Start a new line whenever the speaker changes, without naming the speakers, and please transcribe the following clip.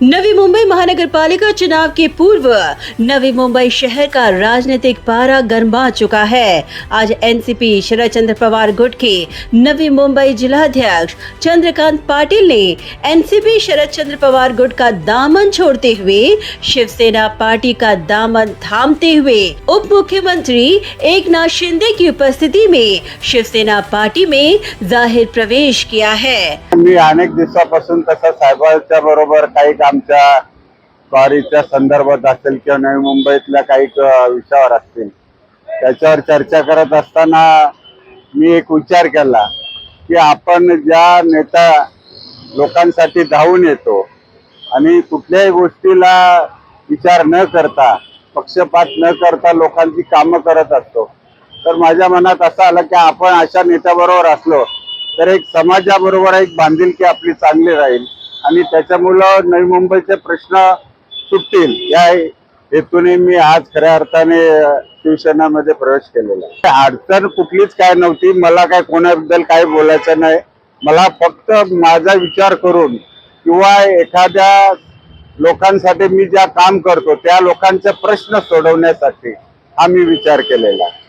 नवी मुंबई महानगर पालिका चुनाव के पूर्व नवी मुंबई शहर का राजनीतिक पारा गरमा चुका है। आज एनसीपी शरद चंद्र पवार गुट के नवी मुंबई जिलाध्यक्ष चंद्रकांत पाटिल ने एनसीपी शरद चंद्र पवार गुट का दामन छोड़ते हुए शिवसेना पार्टी का दामन थामते हुए उप मुख्यमंत्री एकनाथ शिंदे की उपस्थिति में शिवसेना पार्टी में जाहिर प्रवेश किया है।
मी अनेक दिवसापासून तसं साहेबांच्या बरोबर काही आमच्या स्वारीच्या संदर्भात असेल किंवा नवी मुंबईतल्या काही विषयावर असतील त्याच्यावर चर्चा करत असताना मी एक विचार केला की आपण ज्या नेता लोकांसाठी धावून येतो आणि कुठल्याही गोष्टीला विचार न करता पक्षपात न करता लोकांची कामं करत असतो, तर माझ्या मनात असं आलं की आपण अशा नेत्याबरोबर असलो तर एक समाजाबरोबर एक बांधिलकी आपली चांगली राहील आणि त्याच्यामुळं नवी मुंबईचे प्रश्न सुटतील या हेतूने मी आज खऱ्या अर्थाने शिवसेनेमध्ये प्रवेश केलेला आहे। अडचण कुठलीच काय नव्हती, मला काय कोणाबद्दल काही बोलायचं नाही। मला फक्त माझा विचार करून किंवा एखाद्या लोकांसाठी मी ज्या काम करतो त्या लोकांचे प्रश्न सोडवण्यासाठी हा मी विचार केलेला आहे।